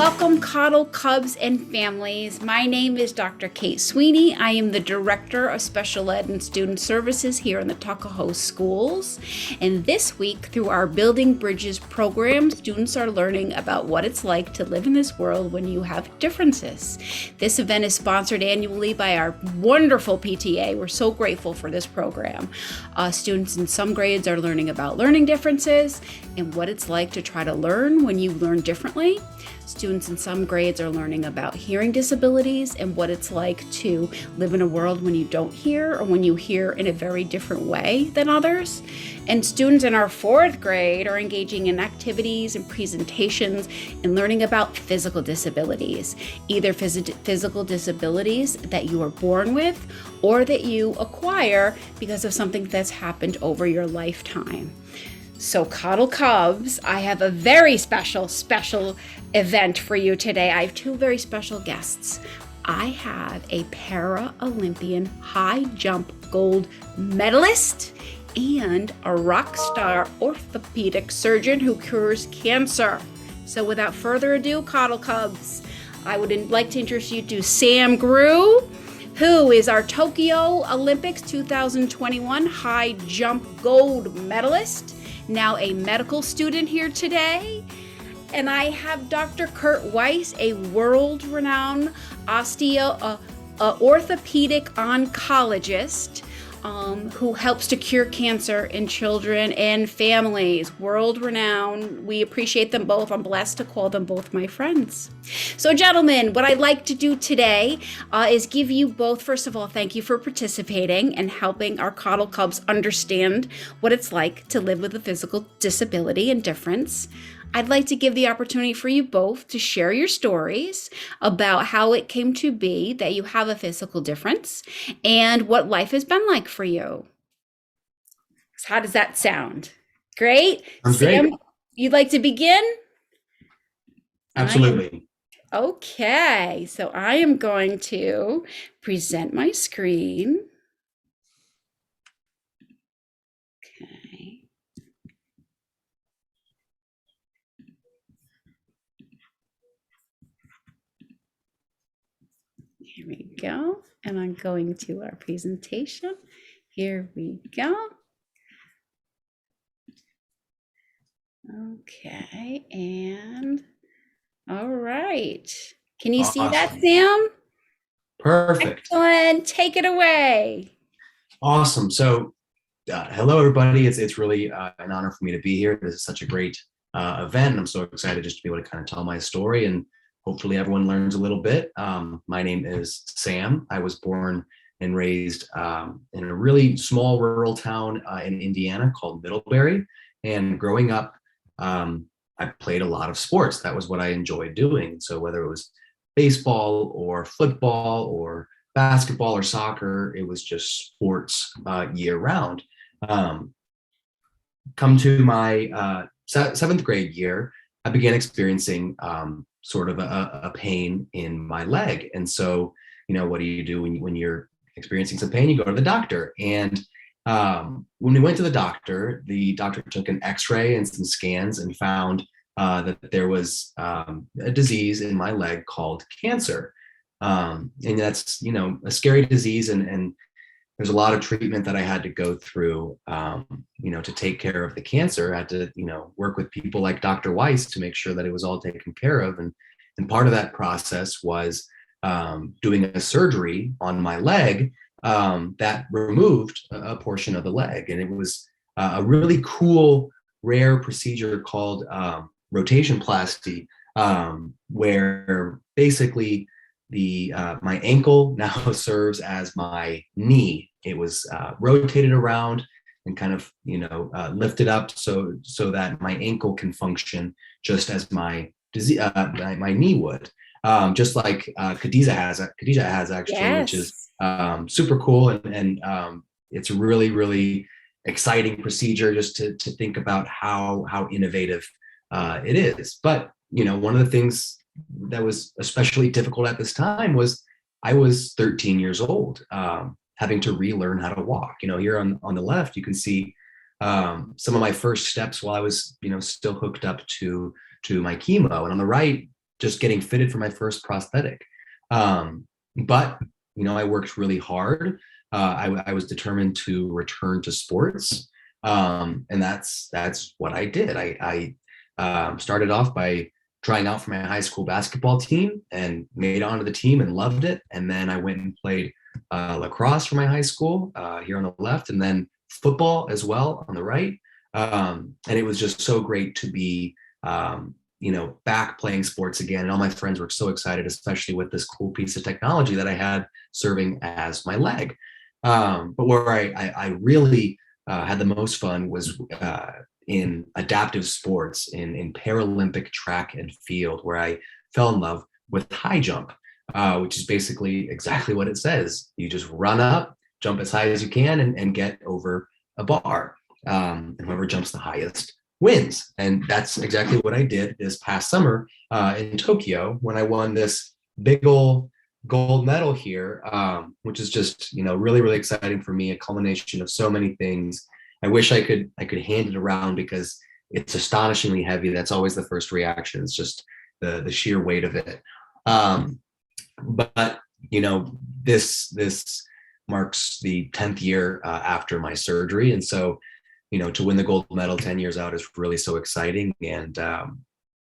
Welcome, Coddle Cubs and families. My name is Dr. Kate Sweeney. I am the Director of Special Ed and Student Services here in the Tokyo Schools. And this week, through our Building Bridges program, students are learning about what it's like to live in this world when you have differences. This event is sponsored annually by our wonderful PTA. We're so grateful for this program. Students in some grades are learning about learning differences and what it's like to try to learn when you learn differently. Students in some grades are learning about hearing disabilities and what it's like to live in a world when you don't hear or when you hear in a very different way than others. And students in our fourth grade are engaging in activities and presentations and learning about physical disabilities, either physical disabilities that you are born with or that you acquire because of something that's happened over your lifetime. So Coddle Cubs, I have a very special event for you today. I have two very special guests. I have a Paralympian high jump gold medalist and a rock star orthopedic surgeon who cures cancer. So without further ado, Coddle Cubs, I would like to introduce you to Sam Grewe, who is our Tokyo Olympics 2021 high jump gold medalist, now a medical student here today. And I have Dr. Kurt Weiss, a world-renowned orthopedic oncologist who helps to cure cancer in children and families. World-renowned. We appreciate them both. I'm blessed to call them both my friends. So, gentlemen, what I'd like to do today is give you both, first of all, thank you for participating and helping our Coddle Cubs understand what it's like to live with a physical disability and difference. I'd like to give the opportunity for you both to share your stories about how it came to be that you have a physical difference and what life has been like for you. So how does that sound? Great. Sam, Great. you'd like to begin? Absolutely. Okay, so I am going to present my screen. Okay. Here we go. And I'm going to our presentation. Here we go. Okay, and all right. Can you see that, Sam? Perfect. Excellent. Take it away. Awesome. So, hello, everybody. It's really an honor for me to be here. This is such a great event, and I'm so excited just to be able to kind of tell my story, and hopefully everyone learns a little bit. My name is Sam. I was born and raised in a really small rural town in Indiana called Middlebury. And growing up, I played a lot of sports. That was what I enjoyed doing. So whether it was baseball or football or basketball or soccer, it was just sports year round. Come to my seventh grade year, I began experiencing sort of a pain in my leg. And so, what do you do when you're experiencing some pain? You go to the doctor. And when we went to the doctor took an x-ray and some scans and found that there was a disease in my leg called cancer. And that's, a scary disease. And there's a lot of treatment that I had to go through, to take care of the cancer. I had to, work with people like Dr. Weiss to make sure that it was all taken care of. And part of that process was doing a surgery on my leg that removed a portion of the leg. And it was a really cool, rare procedure called rotation plasty, where basically my ankle now serves as my knee. It was rotated around and kind of, lifted up so that my ankle can function just as my knee would. Just like Khadija has actually, Yes. Which is super cool. And it's a really, really exciting procedure just to think about how innovative it is. But, one of the things that was especially difficult at this time was I was 13 years old, having to relearn how to walk. Here on the left, you can see some of my first steps while I was, still hooked up to my chemo. And on the right, just getting fitted for my first prosthetic. But I worked really hard. I was determined to return to sports, and that's what I did. I started off by trying out for my high school basketball team and made it onto the team and loved it. And then I went and played lacrosse for my high school here on the left, and then football as well on the right. And it was just so great to be, back playing sports again. And all my friends were so excited, especially with this cool piece of technology that I had serving as my leg. But where I really had the most fun was in adaptive sports, in Paralympic track and field, where I fell in love with high jump, which is basically exactly what it says. You just run up, jump as high as you can, and get over a bar. And whoever jumps the highest wins. And that's exactly what I did this past summer in Tokyo, when I won this big old gold medal here, which is just, really, really exciting for me, a culmination of so many things. I wish I could hand it around because it's astonishingly heavy. That's always the first reaction. It's just the sheer weight of it. But this marks the 10th year after my surgery. And so, to win the gold medal 10 years out is really so exciting. And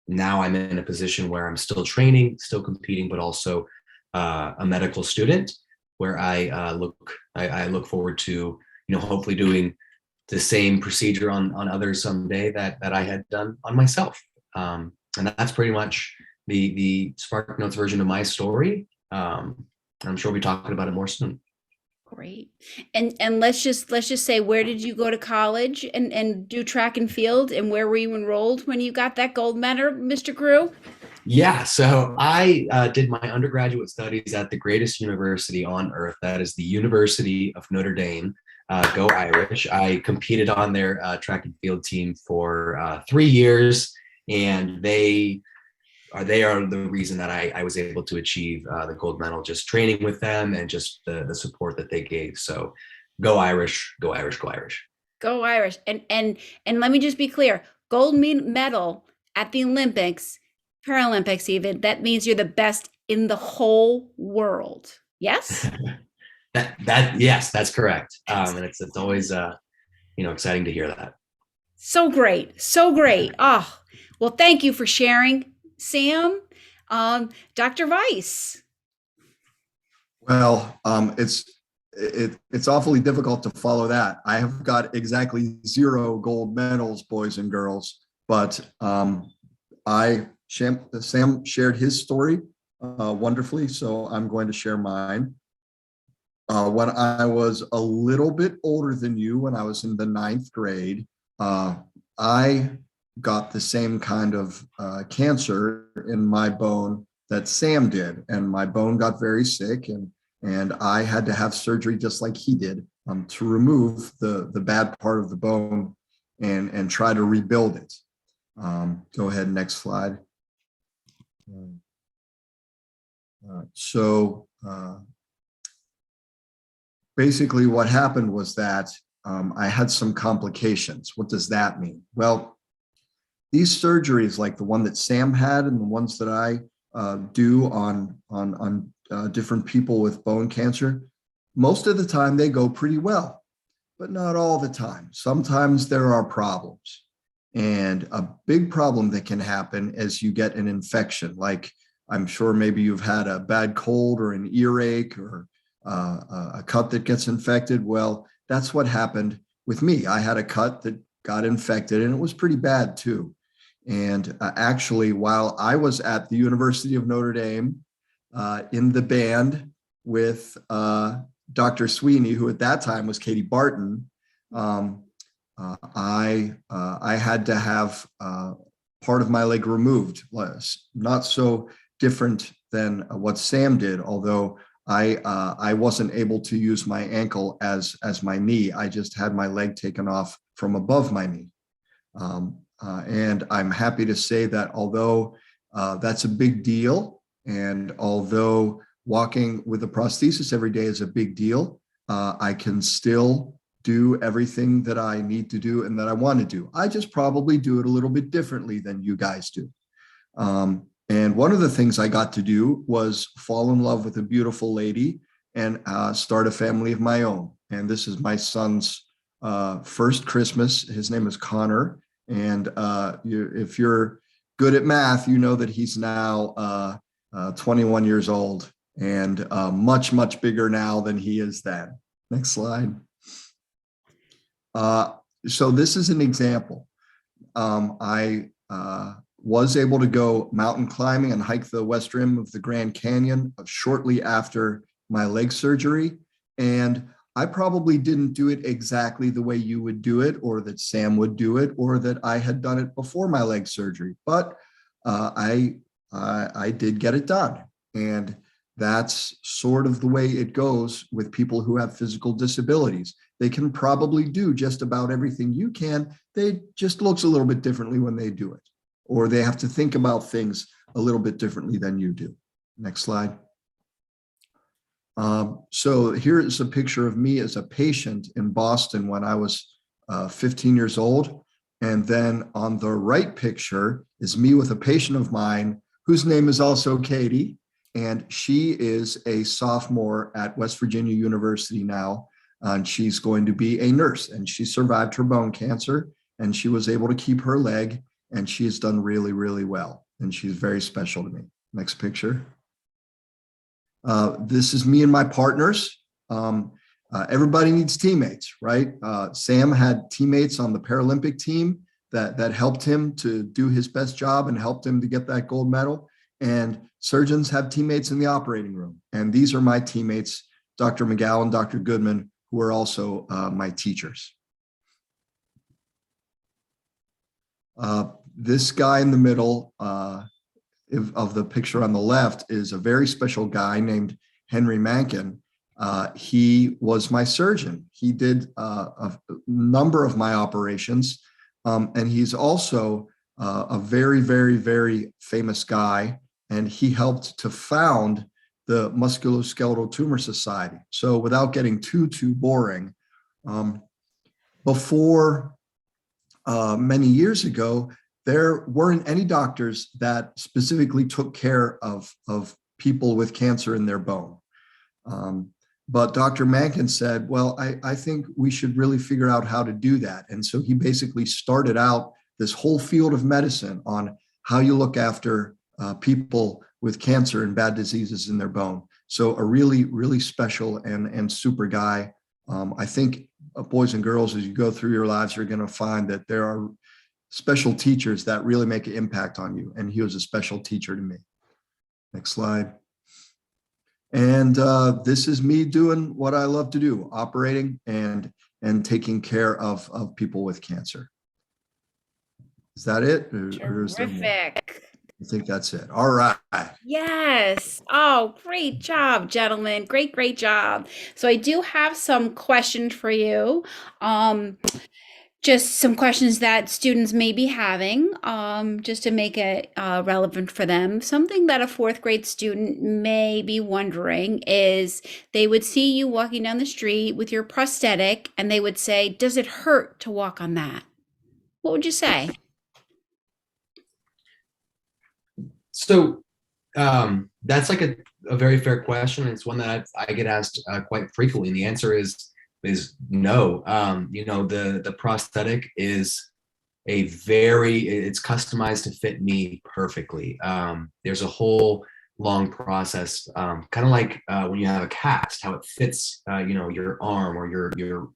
now I'm in a position where I'm still training, still competing, but also a medical student, where I look forward to, hopefully doing the same procedure on others someday that I had done on myself. And that's pretty much the Spark Notes version of my story. I'm sure we'll be talking about it more soon. Great. And let's just say, where did you go to college and do track and field, and where were you enrolled when you got that gold medal, Mr. Grewe? Yeah, so I did my undergraduate studies at the greatest university on earth. That is the University of Notre Dame. Go Irish. I competed on their track and field team for 3 years, and they are the reason that I was able to achieve the gold medal, just training with them and just the support that they gave. So go Irish, go Irish, go Irish. Go Irish. And let me just be clear, gold medal at the Olympics, Paralympics even, that means you're the best in the whole world. Yes? Yes, that's correct. And it's always exciting to hear that. So great. So great. Oh, well, thank you for sharing, Sam. Dr. Weiss. Well, it's awfully difficult to follow that. I have got exactly 0 gold medals, boys and girls, but Sam shared his story wonderfully, so I'm going to share mine. When I was a little bit older than you, when I was in the 9th grade, I got the same kind of cancer in my bone that Sam did, and my bone got very sick, and I had to have surgery just like he did to remove the bad part of the bone and try to rebuild it. Go ahead, next slide. Basically what happened was that I had some complications. What does that mean? Well, these surgeries, like the one that Sam had and the ones that I do on different people with bone cancer, most of the time they go pretty well, but not all the time. Sometimes there are problems. And a big problem that can happen is you get an infection. Like, I'm sure maybe you've had a bad cold or an earache or a cut that gets infected. Well, that's what happened with me. I had a cut that got infected, and it was pretty bad too. And actually, while I was at the University of Notre Dame in the band with Dr. Sweeney, who at that time was Katie Barton, I had to have part of my leg removed. Not so different than what Sam did, although I wasn't able to use my ankle as my knee. I just had my leg taken off from above my knee. And I'm happy to say that although that's a big deal, and although walking with a prosthesis every day is a big deal, I can still do everything that I need to do and that I want to do. I just probably do it a little bit differently than you guys do. And one of the things I got to do was fall in love with a beautiful lady and start a family of my own. And this is my son's first Christmas. His name is Connor. And if you're good at math, you know that he's now 21 years old and much, much bigger now than he is then. Next slide. So this is an example. I was able to go mountain climbing and hike the west rim of the Grand Canyon shortly after my leg surgery. And I probably didn't do it exactly the way you would do it, or that Sam would do it, or that I had done it before my leg surgery. But I did get it done. And that's sort of the way it goes with people who have physical disabilities. They can probably do just about everything you can. They just looks a little bit differently when they do it, or they have to think about things a little bit differently than you do. Next slide. So here is a picture of me as a patient in Boston when I was 15 years old. And then on the right picture is me with a patient of mine whose name is also Katie. And she is a sophomore at West Virginia University now. And she's going to be a nurse, and she survived her bone cancer, and she was able to keep her leg, and she has done really, really well. And she's very special to me. Next picture. This is me and my partners. Everybody needs teammates, right? Sam had teammates on the Paralympic team that helped him to do his best job and helped him to get that gold medal. And surgeons have teammates in the operating room. And these are my teammates, Dr. McGowan, Dr. Goodman, who are also my teachers. This guy in the middle of the picture on the left is a very special guy named Henry Mankin. He was my surgeon. He did a number of my operations. And he's also a very, very, very famous guy. And he helped to found the Musculoskeletal Tumor Society. So without getting too boring, before many years ago, there weren't any doctors that specifically took care of people with cancer in their bone. But Dr. Mankin said, well, I think we should really figure out how to do that. And so he basically started out this whole field of medicine on how you look after people with cancer and bad diseases in their bone. So a really, really special and super guy. I think boys and girls, as you go through your lives, you're going to find that there are special teachers that really make an impact on you. And he was a special teacher to me. Next slide. And this is me doing what I love to do, operating and taking care of people with cancer. Is that it? Or is there more? Terrific. I think that's it. All right. Yes. Oh, great job, gentlemen. Great job. So I do have some questions for you. Just some questions that students may be having, just to make it relevant for them. Something that a fourth grade student may be wondering is they would see you walking down the street with your prosthetic and they would say, does it hurt to walk on that? What would you say? So that's like a very fair question. It's one that I get asked quite frequently, and the answer is no. You know, the prosthetic is it's customized to fit me perfectly. There's a whole long process, kind of like when you have a cast, how it fits, you know, your arm or your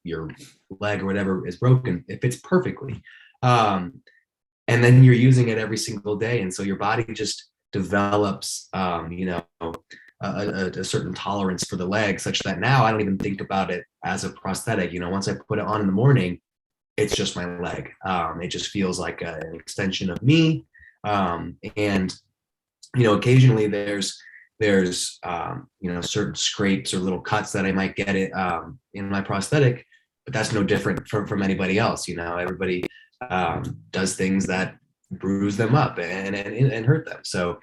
leg or whatever is broken. It fits perfectly. And then you're using it every single day, and so your body just develops, you know, a certain tolerance for the leg, such that now I don't even think about it as a prosthetic. You know, once I put it on in the morning, it's just my leg. It just feels like an extension of me. And you know, occasionally there's you know, certain scrapes or little cuts that I might get it in my prosthetic, but that's no different from anybody else. You know, everybody does things that bruise them up and hurt them. So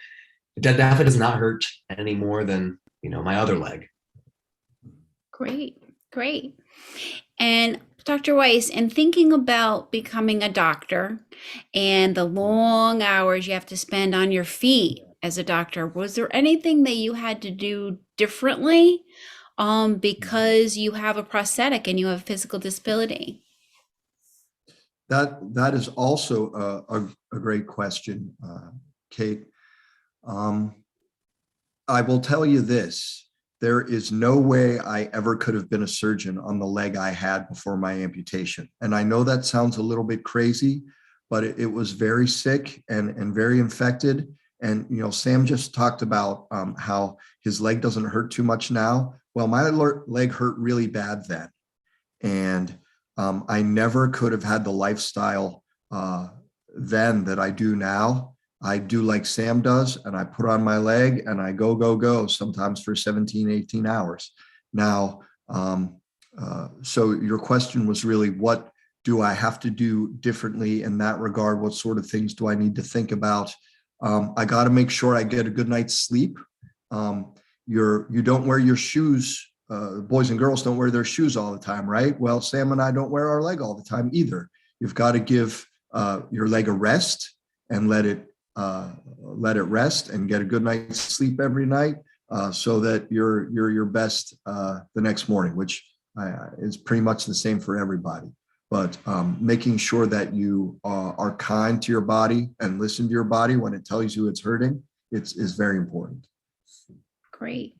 that definitely does not hurt any more than, you know, my other leg. Great. And Dr. Weiss, in thinking about becoming a doctor and the long hours you have to spend on your feet as a doctor, was there anything that you had to do differently because you have a prosthetic and you have a physical disability? That is also a great question, Kate. I will tell you this. There is no way I ever could have been a surgeon on the leg I had before my amputation. And I know that sounds a little bit crazy, but it was very sick and very infected. And, you know, Sam just talked about how his leg doesn't hurt too much now. Well, my leg hurt really bad then. And I never could have had the lifestyle then that I do now. I do like Sam does, and I put on my leg and I go, sometimes for 17, 18 hours. Now, so your question was really, what do I have to do differently in that regard? What sort of things do I need to think about? I got to make sure I get a good night's sleep. You don't wear your shoes. Boys and girls don't wear their shoes all the time, right? Well, Sam and I don't wear our leg all the time either. You've got to give your leg a rest and let it rest and get a good night's sleep every night, so that you're your best the next morning, which is pretty much the same for everybody. But making sure that you are kind to your body and listen to your body when it tells you it's hurting, is very important. Great.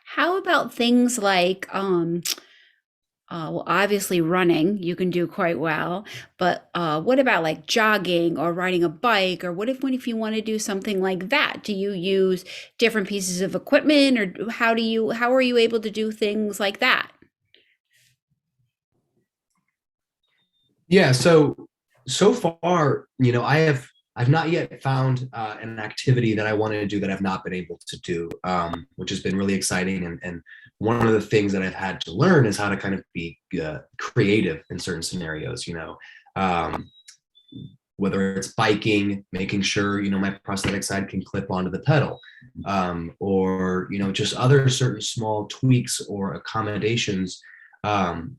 How about things like, well, obviously running, you can do quite well, but what about like jogging or riding a bike? Or what if you want to do something like that? Do you use different pieces of equipment, or how are you able to do things like that? Yeah, so far, you know, I've not yet found an activity that I wanted to do that I've not been able to do, which has been really exciting. And one of the things that I've had to learn is how to kind of be creative in certain scenarios, you know, whether it's biking, making sure, you know, my prosthetic side can clip onto the pedal, or, you know, just other certain small tweaks or accommodations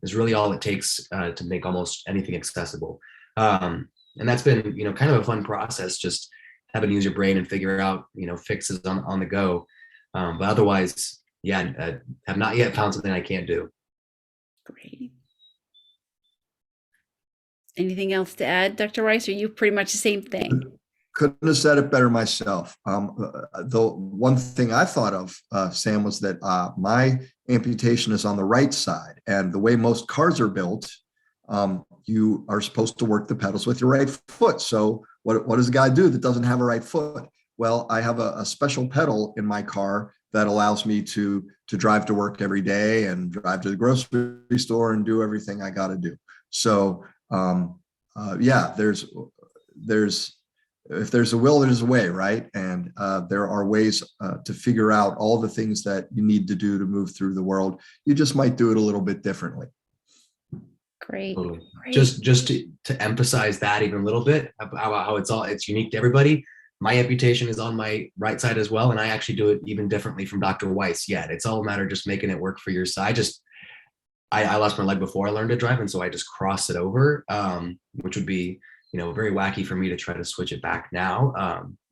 is really all it takes to make almost anything accessible. And that's been, you know, kind of a fun process, just having to use your brain and figure out, you know, fixes on the go. But otherwise, yeah, I have not yet found something I can't do. Great. Anything else to add, Dr. Weiss? Or you pretty much the same thing? Couldn't have said it better myself. The one thing I thought of, Sam, was that my amputation is on the right side, and the way most cars are built, you are supposed to work the pedals with your right foot. So what does a guy do that doesn't have a right foot? Well, I have a special pedal in my car that allows me to drive to work every day and drive to the grocery store and do everything I got to do. So yeah, there's if there's a will, there's a way, right? And there are ways to figure out all the things that you need to do to move through the world. You just might do it a little bit differently. Great. Totally. Great. Just to emphasize that even a little bit, how it's unique to everybody. My amputation is on my right side as well, and I actually do it even differently from Dr. Weiss. Yeah, it's all a matter of just making it work for your side. I lost my leg before I learned to drive, and so I just crossed it over, which would be, you know, very wacky for me to try to switch it back now.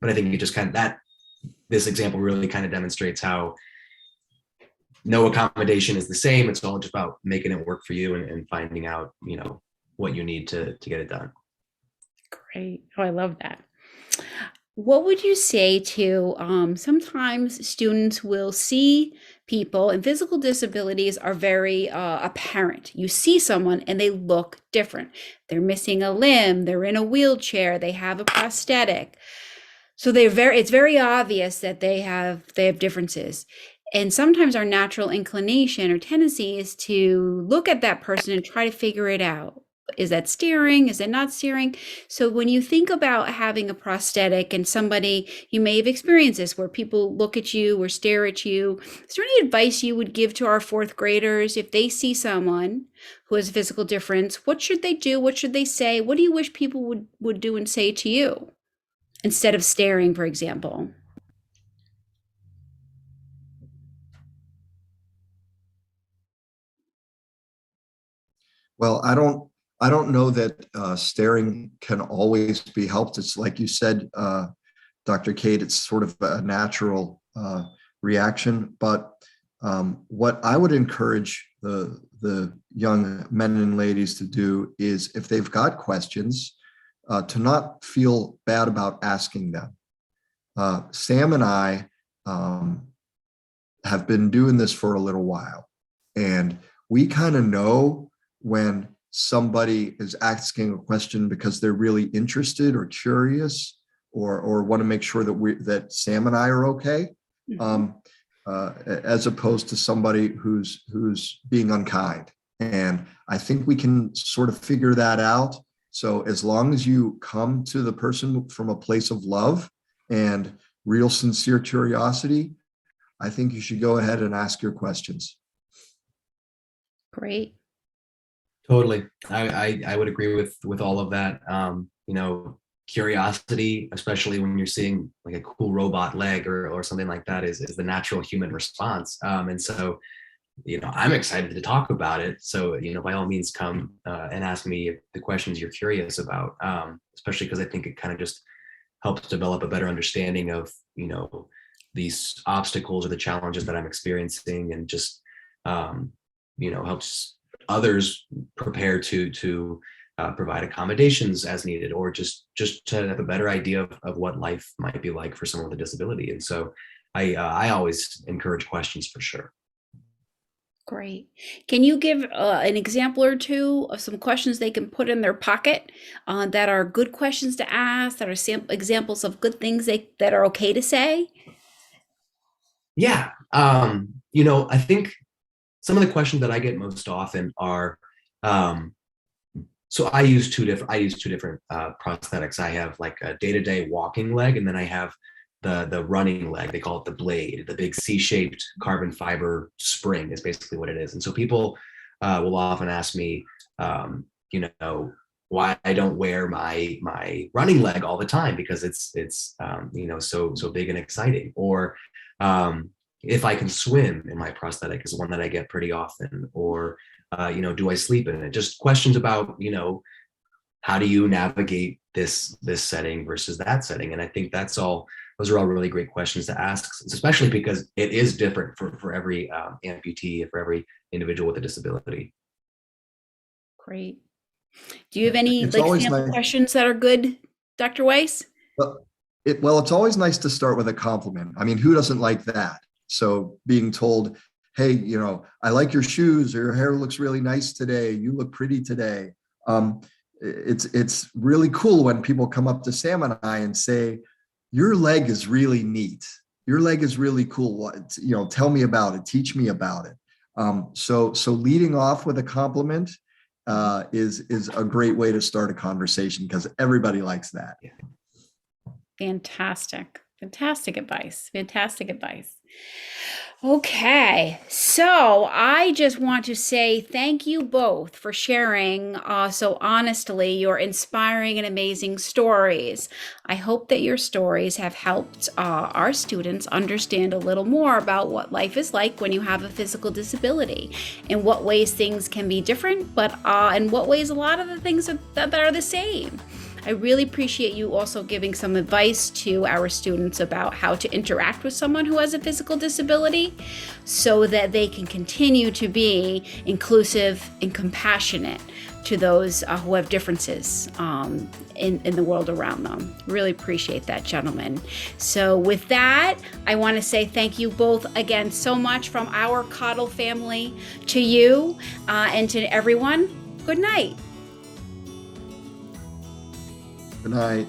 But I think it just kind of this example really kind of demonstrates how no accommodation is the same. It's all just about making it work for you and finding out, you know, what you need to get it done. Great. Oh, I love that. What would you say to sometimes students will see people, and physical disabilities are very apparent. You see someone and they look different. They're missing a limb, they're in a wheelchair, they have a prosthetic. So it's very obvious that they have differences. And sometimes our natural inclination or tendency is to look at that person and try to figure it out. Is that steering? Is it not steering? So when you think about having a prosthetic and somebody, you may have experienced this where people look at you or stare at you. Is there any advice you would give to our fourth graders if they see someone who has a physical difference? What should they do? What should they say? What do you wish people would do and say to you instead of staring, for example? Well, I don't know that staring can always be helped. It's like you said, Dr. Kate, it's sort of a natural reaction. But what I would encourage the young men and ladies to do is, if they've got questions, to not feel bad about asking them. Sam and I have been doing this for a little while, and we kind of know when somebody is asking a question because they're really interested or curious, or want to make sure that Sam and I are okay, as opposed to somebody who's being unkind. And I think we can sort of figure that out. So as long as you come to the person from a place of love and real sincere curiosity, I think you should go ahead and ask your questions. Great. Totally. I would agree with all of that. Curiosity, especially when you're seeing like a cool robot leg or something like that, is the natural human response. And so, I'm excited to talk about it. So, by all means, come and ask me the questions you're curious about, especially because I think it kind of just helps develop a better understanding of, these obstacles or the challenges that I'm experiencing, and just, helps others prepare to provide accommodations as needed, or just to have a better idea of what life might be like for someone with a disability. And so I always encourage questions for sure. Great. Can you give an example or two of some questions they can put in their pocket that are good questions to ask, that are examples of good things that are okay to say? Yeah. I think some of the questions that I get most often are, so I use two different prosthetics. I have like a day-to-day walking leg, and then I have the running leg. They call it the blade. The big C-shaped carbon fiber spring is basically what it is. And so people will often ask me, why I don't wear my running leg all the time, because it's so big and exciting, or if I can swim in my prosthetic is one that I get pretty often, or do I sleep in it? Just questions about, how do you navigate this setting versus that setting? And I think those are all really great questions to ask, especially because it is different for every amputee, for every individual with a disability. Great. Do you have any It's always sample nice. questions that are good, Dr. Weiss? Well, it's always nice to start with a compliment. I mean, who doesn't like that? So being told, hey, I like your shoes, or your hair looks really nice today, you look pretty today. It's really cool when people come up to Sam and I and say, your leg is really neat. Your leg is really cool. Tell me about it. Teach me about it. So leading off with a compliment is a great way to start a conversation, because everybody likes that. Fantastic. Fantastic advice. Fantastic advice. Okay, so I just want to say thank you both for sharing so honestly your inspiring and amazing stories. I hope that your stories have helped our students understand a little more about what life is like when you have a physical disability, in what ways things can be different, but in what ways a lot of the things that are the same. I really appreciate you also giving some advice to our students about how to interact with someone who has a physical disability so that they can continue to be inclusive and compassionate to those who have differences in the world around them. Really appreciate that, gentlemen. So with that, I want to say thank you both again so much from our Coddle family to you and to everyone. Good night. Good night.